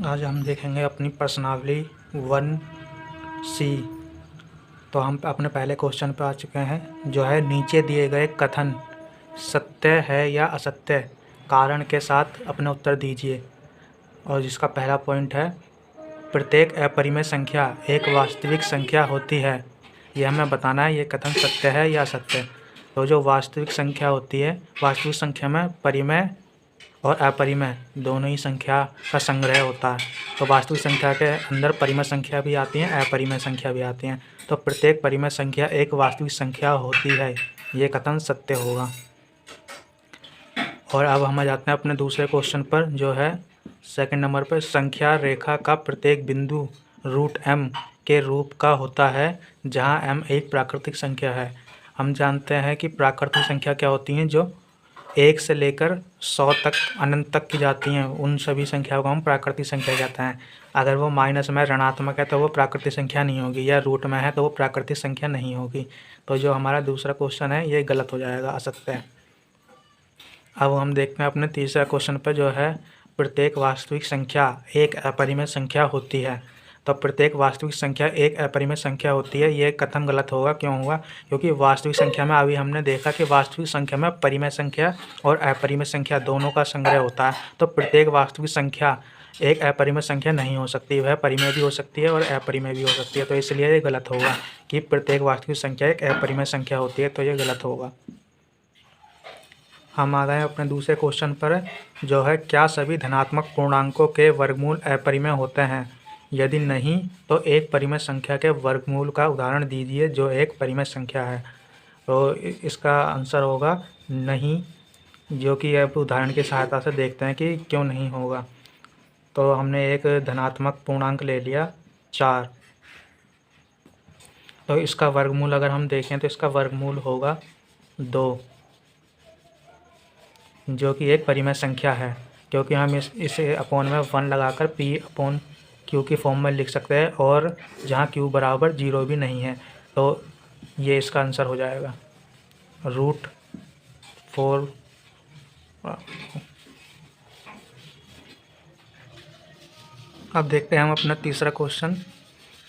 आज हम देखेंगे अपनी प्रश्नावली 1C। तो हम अपने पहले क्वेश्चन पे आ चुके हैं, जो है नीचे दिए गए कथन सत्य है या असत्य, कारण के साथ अपने उत्तर दीजिए। और जिसका पहला पॉइंट है, प्रत्येक अपरिमेय संख्या एक वास्तविक संख्या होती है। यह हमें बताना है ये कथन सत्य है या असत्य। तो जो वास्तविक संख्या होती है, वास्तविक संख्या में परिमेय और अपरिमेय दोनों ही संख्या का संग्रह होता है। तो वास्तविक संख्या के अंदर परिमेय संख्या भी आती हैं, अपरिमेय संख्या भी आती हैं। तो प्रत्येक परिमेय संख्या एक वास्तविक संख्या होती है, ये कथन सत्य होगा। और अब हम आ जाते हैं अपने दूसरे क्वेश्चन पर, जो है सेकंड नंबर पर, संख्या रेखा का प्रत्येक बिंदु √m के रूप का होता है, जहां m एक प्राकृतिक संख्या है। हम जानते हैं कि प्राकृतिक संख्या क्या होती हैं, जो 1 से लेकर 100 तक, अनंत तक की जाती हैं, उन सभी संख्याओं को हम प्राकृतिक संख्या कहते हैं। अगर वो माइनस में ऋणात्मक है तो वो प्राकृतिक संख्या नहीं होगी, या रूट में है तो वो प्राकृतिक संख्या नहीं होगी। तो जो हमारा दूसरा क्वेश्चन है ये गलत हो जाएगा, असत्य है। अब हम देखते हैं अपने तीसरा क्वेश्चन पर, जो है प्रत्येक वास्तविक संख्या एक अपरिमेय संख्या होती है। तो प्रत्येक वास्तविक संख्या एक अपरिमेय संख्या होती है, ये कथन गलत होगा। क्यों होगा? क्योंकि वास्तविक संख्या में अभी हमने देखा कि वास्तविक संख्या में परिमेय संख्या और अपरिमेय संख्या दोनों का संग्रह होता है। तो प्रत्येक वास्तविक संख्या एक अपरिमेय संख्या नहीं हो सकती, वह परिमेय भी हो सकती है और अपरिमेय भी हो सकती है। तो इसलिए ये गलत होगा कि प्रत्येक वास्तविक संख्या एक अपरिमेय संख्या होती है, तो ये गलत होगा। हम आ गए अपने दूसरे क्वेश्चन पर, जो है क्या सभी धनात्मक पूर्णांकों के वर्गमूल अपरिमेय होते हैं? यदि नहीं तो एक परिमेय संख्या के वर्गमूल का उदाहरण दीजिए जो एक परिमेय संख्या है। तो इसका आंसर होगा नहीं, जो कि अब उदाहरण की सहायता से देखते हैं कि क्यों नहीं होगा। तो हमने एक धनात्मक पूर्णांक ले लिया 4, तो इसका वर्गमूल अगर हम देखें तो इसका वर्गमूल होगा 2, जो कि एक परिमेय संख्या है, क्योंकि हम इसे अपॉन में 1 लगाकर P/Q की फॉर्म में लिख सकते हैं, और जहाँ Q बराबर 0 भी नहीं है। तो ये इसका आंसर हो जाएगा √4। अब देखते हैं हम अपना तीसरा क्वेश्चन,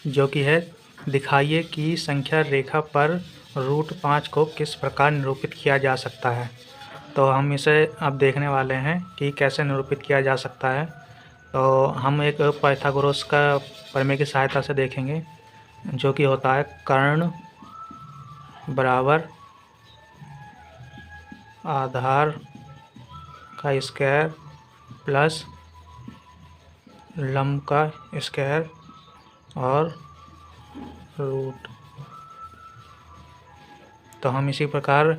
जो कि है दिखाइए कि संख्या रेखा पर √5 को किस प्रकार निरूपित किया जा सकता है। तो हम इसे अब देखने वाले हैं कि कैसे निरूपित किया जा सकता है। तो हम एक पाइथागोरस का प्रमेय की सहायता से देखेंगे, जो कि होता है कर्ण बराबर आधार का स्क्वायर प्लस लंब का स्क्वायर और रूट। तो हम इसी प्रकार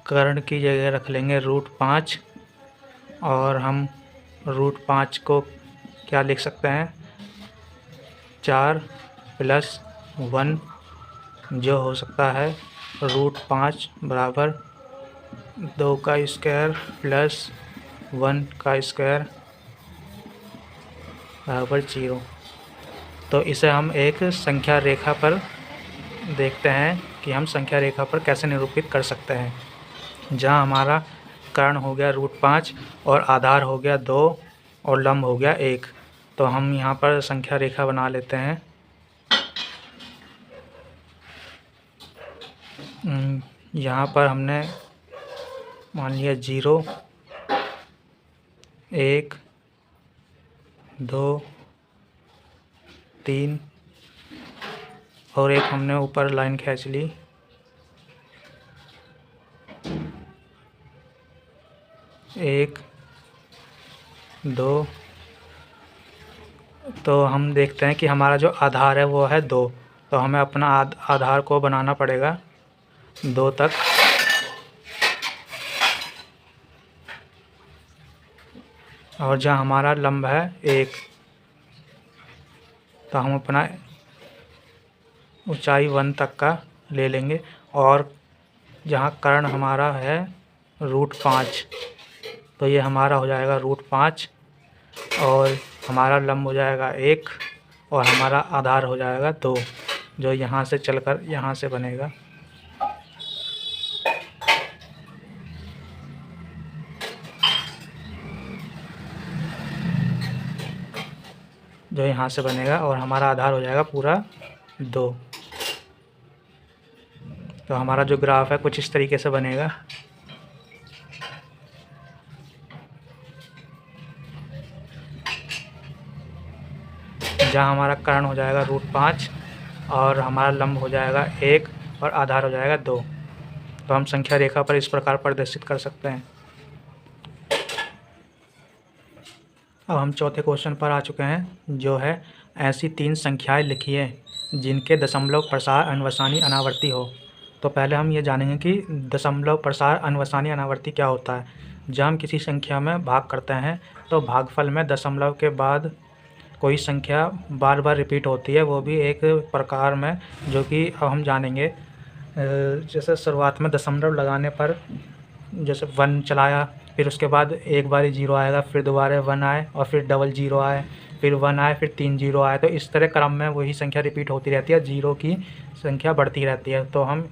कर्ण की जगह रख लेंगे √5, और हम √5 को क्या लिख सकते हैं, 4 + 1, जो हो सकता है √5 बराबर 2 का स्क्वायर प्लस 1 का स्क्वायर बराबर 0। तो इसे हम एक संख्या रेखा पर देखते हैं कि हम संख्या रेखा पर कैसे निरूपित कर सकते हैं, जहां हमारा कर्ण हो गया √5 और आधार हो गया 2 और लंब हो गया 1। तो हम यहां पर संख्या रेखा बना लेते हैं। यहाँ पर हमने मान लिया 0, 1, 2, 3 और एक हमने ऊपर लाइन खींच ली। 1, 2। तो हम देखते हैं कि हमारा जो आधार है वो है 2, तो हमें अपना आधार को बनाना पड़ेगा 2 तक। और जहाँ हमारा लंब है 1, तो हम अपना ऊंचाई 1 तक का ले लेंगे। और जहाँ कर्ण हमारा है √5, तो ये हमारा हो जाएगा √5, और हमारा लंब हो जाएगा 1, और हमारा आधार हो जाएगा 2, जो यहाँ से चलकर यहाँ से बनेगा। जो यहाँ से बनेगा, और हमारा आधार हो जाएगा पूरा 2। तो हमारा जो ग्राफ है कुछ इस तरीके से बनेगा। जहाँ हमारा कर्ण हो जाएगा √5 और हमारा लंब हो जाएगा 1 और आधार हो जाएगा 2। तो हम संख्या रेखा पर इस प्रकार प्रदर्शित कर सकते हैं। अब हम चौथे क्वेश्चन पर आ चुके हैं, जो है ऐसी 3 संख्याएं लिखिए जिनके दशमलव प्रसार अनवसानी अनावर्ती हो। तो पहले हम ये जानेंगे कि दशमलव प्रसार अनवसानी अनावर्ती क्या होता है। जब हम किसी संख्या में भाग करते हैं तो भागफल में दशमलव के बाद कोई संख्या बार बार रिपीट होती है, वो भी एक प्रकार में, जो कि अब हम जानेंगे। जैसे शुरुआत में दशमलव लगाने पर जैसे 1 चलाया, फिर उसके बाद एक बार 0 आएगा, फिर दोबारा 1 आए और फिर डबल 0 आए, फिर 1 आए, फिर 3 0 आए। तो इस तरह क्रम में वही संख्या रिपीट होती रहती है, 0 की संख्या बढ़ती रहती है। तो हम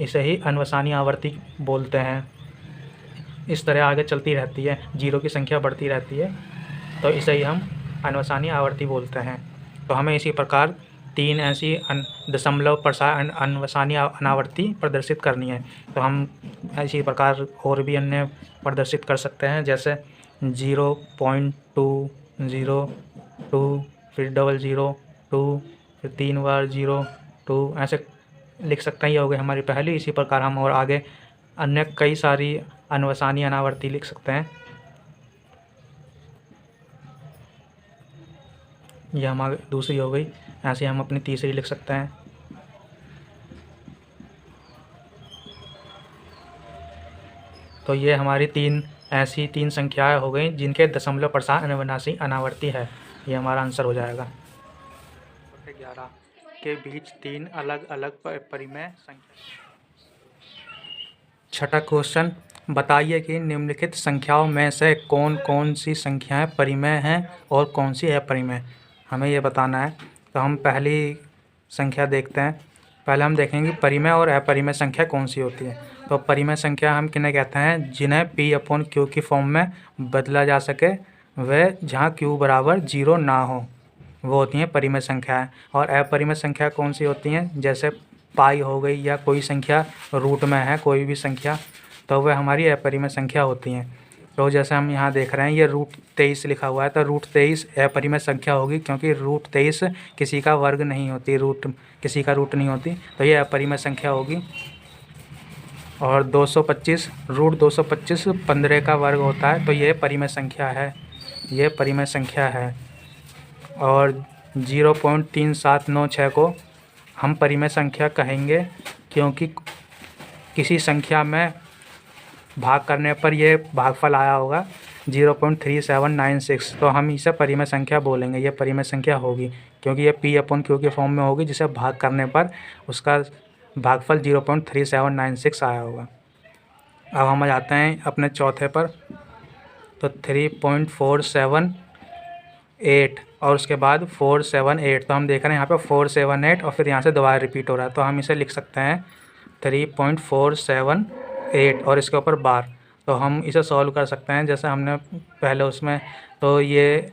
इसे ही अनवसानी आवर्ती बोलते हैं। इस तरह आगे चलती रहती है, 0 की संख्या बढ़ती रहती है, तो इसे ही हम अनवसानी आवर्ती बोलते हैं। तो हमें इसी प्रकार 3 ऐसी दशमलव प्रसार अनवसानी अनावर्ती प्रदर्शित करनी है। तो हम इसी प्रकार और भी अन्य प्रदर्शित कर सकते हैं, जैसे 0.202, फिर 002, फिर 3 बार 0.2, ऐसे लिख सकते हैं। ये हो गई हमारी पहली। इसी प्रकार हम और आगे अन्य कई सारी अनवसानी अनावर्ती लिख सकते हैं। यह हमारी दूसरी हो गई। ऐसे हम अपनी तीसरी लिख सकते हैं। तो ये हमारी 3 संख्याएं हो गई जिनके दशमलव प्रसार अनवनासी अनावर्ती है। ये हमारा आंसर हो जाएगा। 11 के बीच 3 अलग अलग परिमेय संख्या। छठा क्वेश्चन, बताइए कि निम्नलिखित संख्याओं में से कौन कौन सी संख्याएं परिमेय हैं और कौन सी अपरिमेय। हमें ये बताना है। तो हम पहली संख्या देखते हैं। पहले हम देखेंगे परिमेय और अपरिमेय संख्या कौन सी होती है। तो परिमेय संख्या हम किन्हें कहते हैं, जिन्हें P/Q की फॉर्म में बदला जा सके, वह जहाँ Q बराबर 0 ना हो, वो होती हैं परिमेय संख्याएं। और अपरिमेय संख्या कौन सी होती हैं, जैसे पाई हो गई या कोई संख्या रूट में है, कोई भी संख्या, तो वह हमारी अपरिमेय संख्या होती हैं। तो जैसे हम यहाँ देख रहे हैं ये √23 लिखा हुआ है, तो √23 अपरिमेय संख्या होगी, क्योंकि √23 किसी का वर्ग नहीं होती, किसी का रूट नहीं होती, तो ये अपरिमेय संख्या होगी। और 225 √225 15 का वर्ग होता है, तो ये परिमेय संख्या है, ये परिमेय संख्या है। और 0.3796 को हम परिमेय संख्या कहेंगे, क्योंकि किसी संख्या में भाग करने पर ये भागफल आया होगा 0.3796, तो हम इसे परिमेय संख्या बोलेंगे। ये परिमेय संख्या होगी क्योंकि ये P/Q के फॉर्म में होगी, जिसे भाग करने पर उसका भागफल 0.3796 आया होगा। अब हम आ जाते हैं अपने चौथे पर। तो 3.478 और उसके बाद 478, तो हम देख रहे हैं यहाँ पे 478 और फिर यहाँ से दोबारा रिपीट हो रहा है, तो हम इसे लिख सकते हैं 3.478 और इसके ऊपर बार। तो हम इसे सॉल्व कर सकते हैं जैसे हमने पहले उसमें। तो ये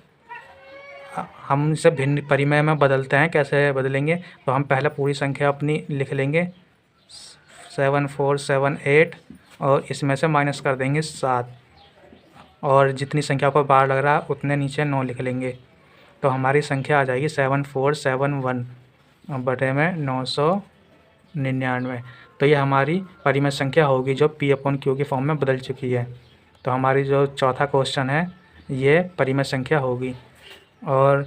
हम इसे भिन्न परिमेय में बदलते हैं। कैसे बदलेंगे, तो हम पहले पूरी संख्या अपनी लिख लेंगे 7478 और इसमें से माइनस कर देंगे 7, और जितनी संख्या पर बार लग रहा है उतने नीचे 9 लिख लेंगे। तो हमारी संख्या आ जाएगी 7471 बटे में 999। तो ये हमारी परिमेय संख्या होगी जो P/Q की फॉर्म में बदल चुकी है। तो हमारी जो चौथा क्वेश्चन है ये परिमेय संख्या होगी। और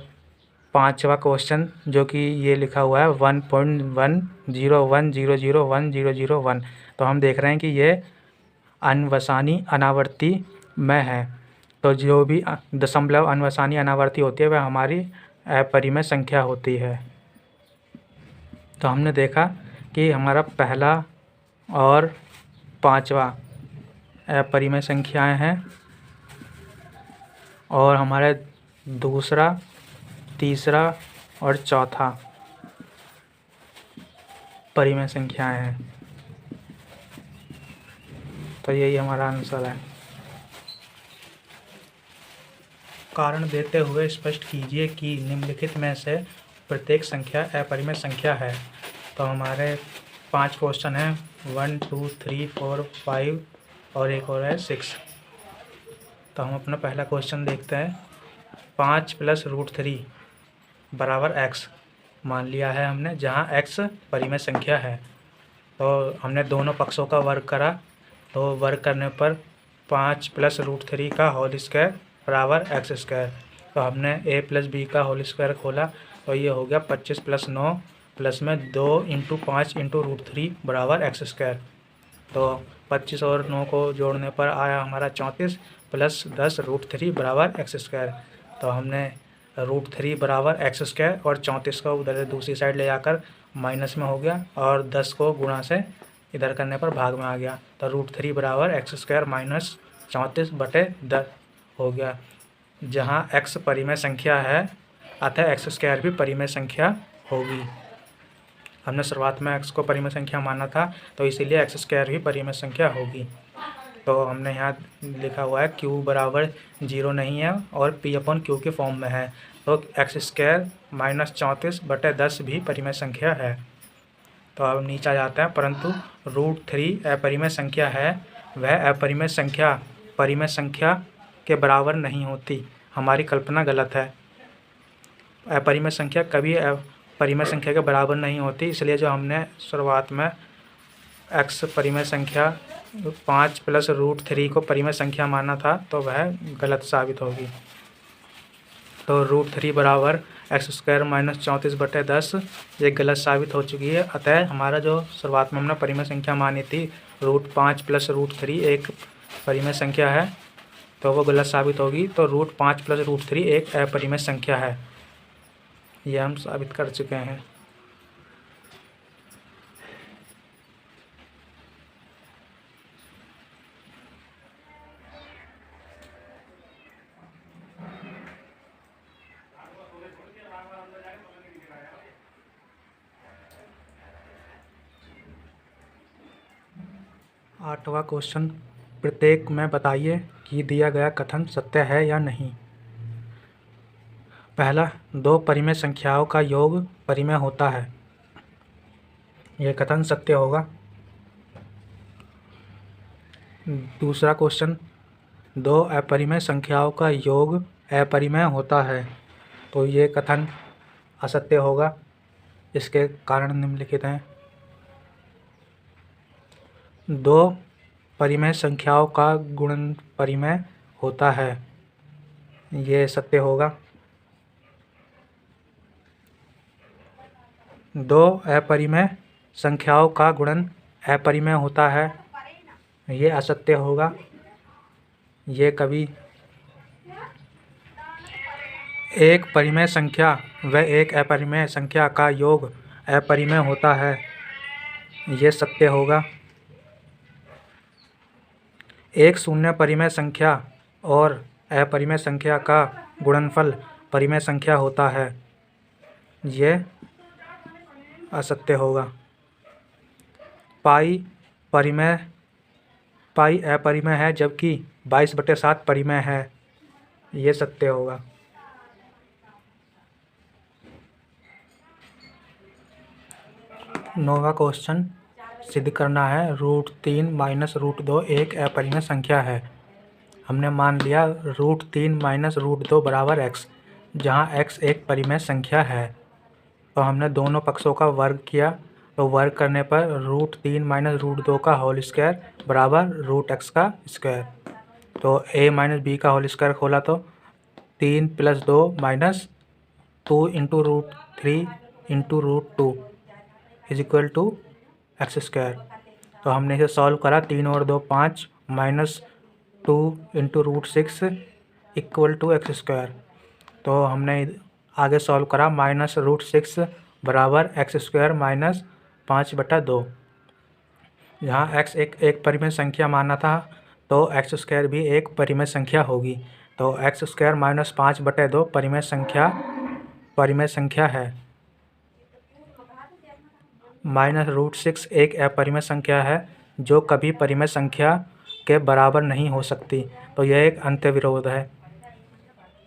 पांचवा क्वेश्चन जो कि ये लिखा हुआ है 1.101001001001, तो हम देख रहे हैं कि ये अनवसानी अनावर्ती में है। तो जो भी दशमलव अनवसानी अनावर्ती होती है वह हमारी अपरिमेय संख्या होती है। तो हमने देखा कि हमारा पहला और पांचवा अपरिमेय संख्याएं हैं, और हमारे दूसरा, तीसरा और चौथा परिमेय संख्याएं हैं। तो यही हमारा आंसर है। कारण देते हुए स्पष्ट कीजिए कि निम्नलिखित में से प्रत्येक संख्या अपरिमेय संख्या है। तो हमारे 5 क्वेश्चन हैं, 1 2 3 4 5 और एक और है 6। तो हम अपना पहला क्वेश्चन देखते हैं। 5 + √3 बराबर x मान लिया है हमने, जहाँ x परिमेय संख्या है। तो हमने दोनों पक्षों का वर्ग करा, तो वर्ग करने पर 5 + √3 का होल स्क्वायर बराबर x²। तो हमने a + b का होल स्क्वायर खोला, तो ये हो गया 25 + 9 प्लस में 2 × 5 × √3 बराबर x²। तो 25 और 9 को जोड़ने पर आया हमारा 34 प्लस 10 √3 बराबर x²। तो हमने √3 बराबर x² और 34 को उधर दूसरी साइड ले जाकर माइनस में हो गया, और 10 को गुणा से इधर करने पर भाग में आ गया। तो √3 बराबर x² माइनस 34/10 हो गया। जहाँ x परिमेय संख्या है, अतः x² भी परिमेय संख्या होगी। हमने शुरुआत में x को परिमेय संख्या माना था, तो इसीलिए x² भी परिमेय संख्या होगी। तो हमने यहाँ लिखा हुआ है q बराबर 0 नहीं है और p/q के फॉर्म में है, तो x² माइनस 34/10 भी परिमेय संख्या है। तो अब नीचे आ जाते हैं। परंतु √3 अपरिमेय संख्या है, वह अपरिमेय संख्या परिमेय संख्या के बराबर नहीं होती। हमारी कल्पना गलत है। अपरिमेय संख्या कभी परिमेय संख्या के बराबर नहीं होती, इसलिए जो हमने शुरुआत में x परिमेय संख्या 5 + √3 को परिमेय संख्या माना था, तो वह गलत साबित होगी। तो √3 बराबर x² माइनस 34/10 ये गलत साबित हो चुकी है। अतः हमारा जो शुरुआत में हमने परिमेय संख्या मानी थी √5 + √3 एक परिमेय संख्या है, तो वो गलत साबित होगी। तो √5 + √3 एक अपरिमेय संख्या है, ये हम साबित कर चुके हैं। आठवां क्वेश्चन, प्रत्येक में बताइए कि दिया गया कथन सत्य है या नहीं। पहला, 2 परिमेय संख्याओं का योग परिमेय होता है, यह कथन सत्य होगा। दूसरा क्वेश्चन, 2 अपरिमेय संख्याओं का योग अपरिमेय होता है, तो ये कथन असत्य होगा। इसके कारण निम्नलिखित हैं। 2 परिमेय संख्याओं का गुणन परिमेय होता है, ये सत्य होगा। 2 अपरिमेय संख्याओं का गुणन अपरिमेय होता है, ये असत्य होगा। ये कभी एक परिमेय संख्या व एक अपरिमेय संख्या का योग अपरिमेय होता है, ये सत्य होगा। एक शून्य परिमेय संख्या और अपरिमेय संख्या का गुणनफल परिमेय संख्या होता है, ये असत्य होगा। पाई अपरिमेय है, जबकि 22/7 परिमेय है, ये सत्य होगा। नौवां क्वेश्चन, सिद्ध करना है √3 - √2 एक अपरिमेय संख्या है। हमने मान लिया √3 - √2 बराबर x, जहाँ x एक परिमेय संख्या है। तो हमने दोनों पक्षों का वर्ग किया, तो वर्ग करने पर √3 - √2 का होल स्क्वायर बराबर √x का स्क्वायर। तो a - b का होल स्क्वायर खोला, तो 3 + 2 - 2 × √3 × √2 = x²। तो हमने इसे सॉल्व करा, 3 और 2 5 - 2 × √6 = x²। तो हमने आगे सॉल्व करा, -√6 बराबर x² माइनस 5/2। यहाँ x एक परिमेय संख्या माना था, तो x² भी एक परिमेय संख्या होगी। तो x² माइनस 5/2 परिमेय संख्या है। -√6 एक अपरिमेय संख्या है, जो कभी परिमेय संख्या के बराबर नहीं हो सकती। तो यह एक अंत्यविरोध है।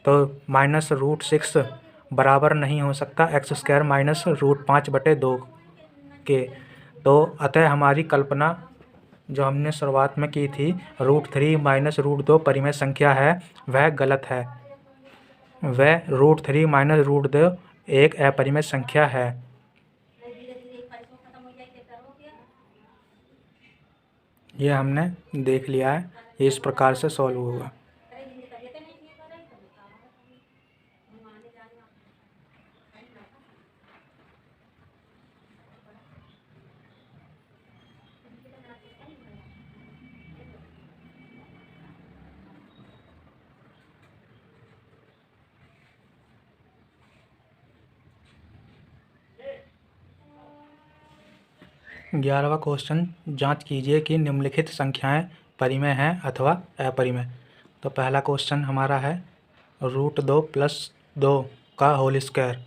तो -√6 बराबर नहीं हो सकता x² माइनस √5/2 के। तो अतः हमारी कल्पना जो हमने शुरुआत में की थी √3 माइनस √2 परिमेय संख्या है वह गलत है। वह √3 माइनस √2 एक अपरिमेय संख्या है। यह हमने देख लिया है, ये इस प्रकार से सॉल्व होगा। 11वां क्वेश्चन, जांच कीजिए कि निम्नलिखित संख्याएं परिमेय हैं अथवा अपरिमेय। तो पहला क्वेश्चन हमारा है √2 + 2 का होल स्क्वायर।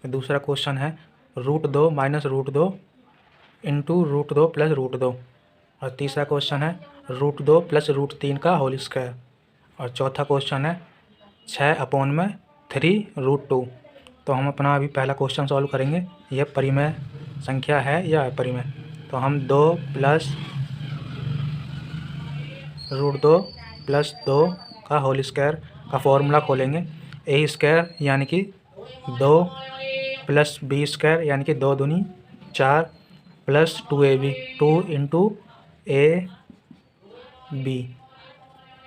दूसरा क्वेश्चन है √2 माइनस √2 इंटू √2 + √2। और तीसरा क्वेश्चन है √2 + √3 का होल स्क्वायर। और चौथा क्वेश्चन है 6/3√2। तो हम अपना अभी पहला क्वेश्चन सॉल्व करेंगे। यह परिमेय संख्या है या अपरिमेय। तो हम 2 + √2 + 2 का होल स्क्वायर का फॉर्मूला खोलेंगे। a² यानी कि 2 + b² यानी कि 2 दूनी 4 + 2ab 2 इंटू ab।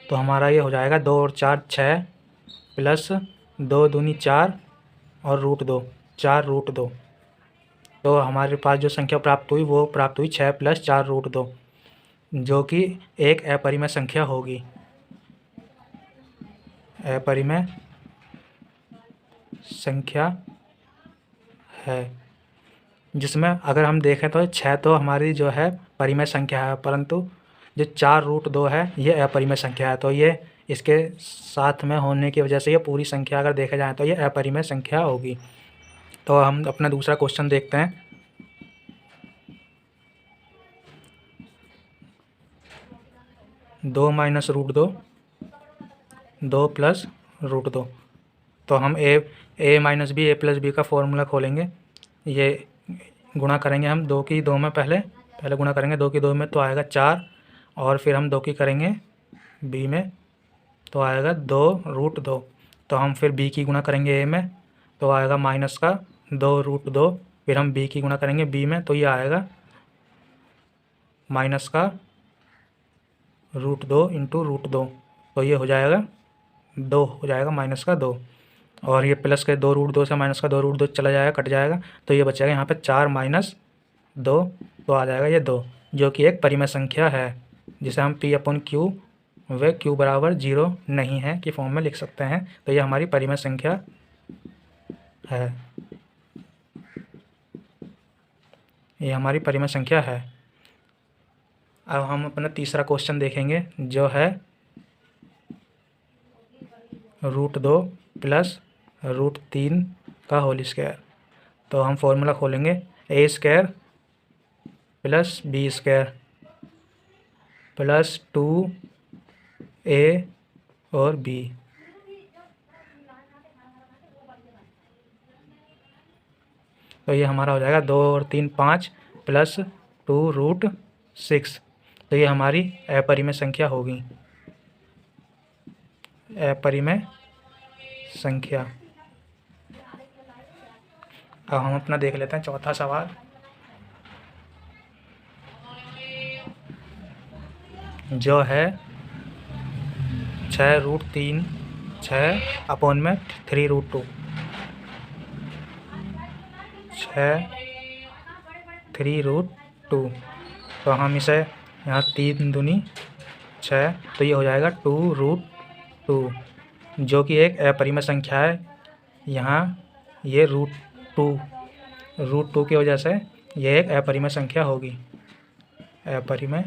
तो हमारा ये हो जाएगा 2 और 4 6 प्लस 2 दूनी 4 और √2 4√2। तो हमारे पास जो संख्या प्राप्त हुई वो प्राप्त हुई 6 + 4√2, जो कि एक अपरिमेय संख्या होगी। अपरिमेय संख्या है, जिसमें अगर हम देखें तो 6 तो हमारी जो है परिमेय संख्या है, परंतु जो 4√2 है ये अपरिमेय संख्या है। तो ये इसके साथ में होने की वजह से ये पूरी संख्या अगर देखा जाए तो ये अपरिमेय संख्या होगी। तो हम अपना दूसरा क्वेश्चन देखते हैं। दो माइनस √2 2 + √2। तो हम a minus b a + b का फॉर्मूला खोलेंगे। ये गुणा करेंगे हम 2 की 2 में, पहले गुणा करेंगे 2 की 2 में तो आएगा 4, और फिर हम 2 की करेंगे b में तो आएगा 2√2। तो हम फिर b की गुणा करेंगे a में तो आएगा माइनस का 2√2। फिर हम b की गुणा करेंगे b में तो ये आएगा माइनस का √2 इंटू √2। तो ये हो जाएगा 2 हो जाएगा माइनस का 2, और ये प्लस के 2√2 से माइनस का 2√2 चला जाएगा, कट जाएगा। तो ये बचेगा यहाँ पे 4 - 2, तो आ जाएगा ये 2, जो कि एक परिमेय संख्या है जिसे हम P/Q व Q = 0 नहीं है कि फॉर्म में लिख सकते हैं। तो ये हमारी परिमेय संख्या है, ये हमारी परिमेय संख्या है। अब हम अपना तीसरा क्वेश्चन देखेंगे जो है √2 + √3 का होल स्क्वायर। तो हम फॉर्मूला खोलेंगे a² + b² + 2a और b। तो ये हमारा हो जाएगा 2 और 3 5 + 2√6। तो ये हमारी अपरिमेय संख्या होगी, अपरिमेय संख्या। अब हम अपना देख लेते हैं चौथा सवाल। जो है 6√3 6/3√2 6/3√2। तो हम इसे यहाँ 3 दूनी 6, तो ये हो जाएगा 2√2, जो कि एक अपरिमेय संख्या है। यहाँ ये √2 की वजह से ये एक अपरिमेय संख्या होगी, अपरिमेय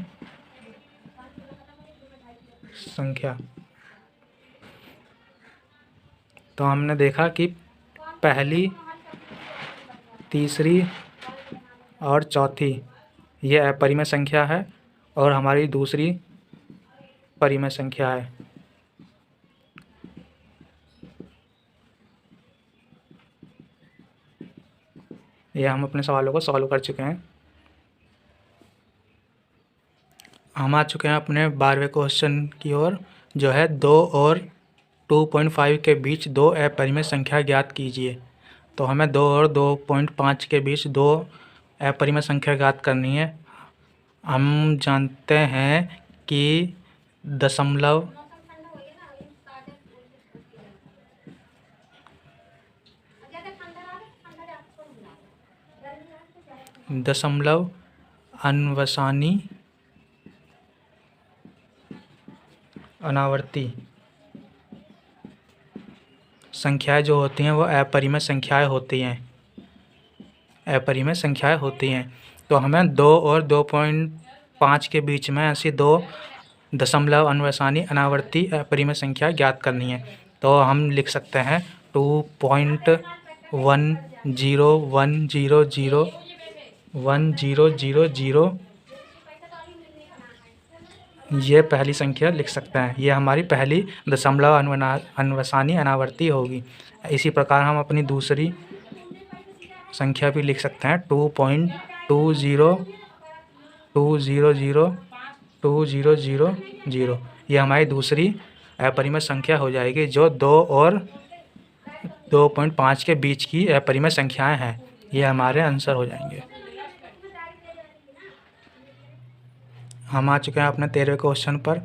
संख्या। तो हमने देखा कि पहली, तीसरी और चौथी ये अपरिमेय संख्या है और हमारी दूसरी परिमेय संख्या है। ये हम अपने सवालों को सॉल्व कर चुके हैं। हम आ चुके हैं अपने 12वें क्वेश्चन की ओर, जो है 2 और 2.5 के बीच दो अपरिमेय संख्या ज्ञात कीजिए। तो हमें 2 और 2.5 के बीच दो अपरिमेय संख्या ज्ञात करनी है। हम जानते हैं कि दशमलव अनवसानी अनावर्ती संख्याएं जो होती हैं वो अपरिमेय संख्याएं होती हैं, अपरिमेय संख्याएं होती हैं। तो हमें 2 और 2.5 के बीच में ऐसी दो दशमलव अनवसानी अनावर्ती अपरिमेय संख्या ज्ञात करनी है। तो हम लिख सकते हैं 2.101001000 ये पहली संख्या लिख सकते हैं। ये हमारी पहली दशमलव अनवसानी अनावर्ती होगी। इसी प्रकार हम अपनी दूसरी संख्या भी लिख सकते हैं 2.202002000। ये हमारी दूसरी अपरिमेय संख्या हो जाएगी, जो 2 और 2.5 के बीच की अपरिमेय संख्याएं हैं। ये हमारे आंसर हो जाएंगे। हम आ चुके हैं अपने 13वें क्वेश्चन पर,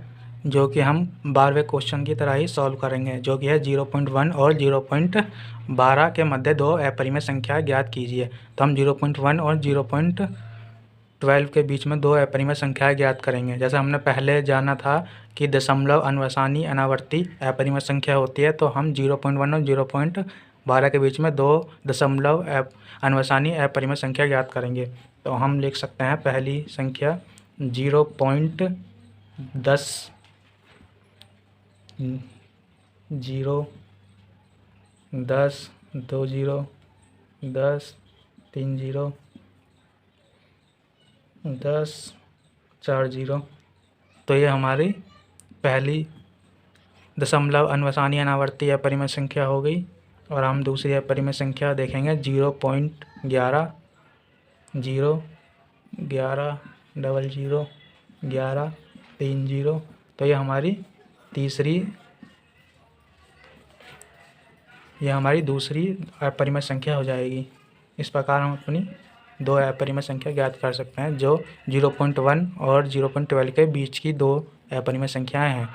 जो कि हम 12वें क्वेश्चन की तरह ही सॉल्व करेंगे, जो कि है 0.1 और 0.12 के मध्य दो अपरिमेय संख्या ज्ञात कीजिए। तो हम 0.1 और 0.12 के बीच में दो अपरिमेय संख्याएं ज्ञात करेंगे। जैसे हमने पहले जाना था कि दशमलव अनवसानी अनावर्ती अपरिमेय संख्या होती है, तो हम 0.1 और 0.12 के बीच में दो दशमलव अनवसानी अपरिमेय संख्या ज्ञात करेंगे। तो हम लिख सकते हैं पहली संख्या 0.10 0 10 20 10 30 10 40। तो ये हमारी पहली दशमलव अनवसानी अनावर्ती अपरिमेय संख्या हो गई। और हम दूसरी अपरिमेय संख्या देखेंगे 0.11 0 11 00 11 30। तो ये हमारी दूसरी अपरिमेय संख्या हो जाएगी। इस प्रकार हम अपनी दो अपरिमेय संख्या ज्ञात कर सकते हैं, जो 0.1 और 0.12 के बीच की दो अपरिमेय संख्याएं हैं।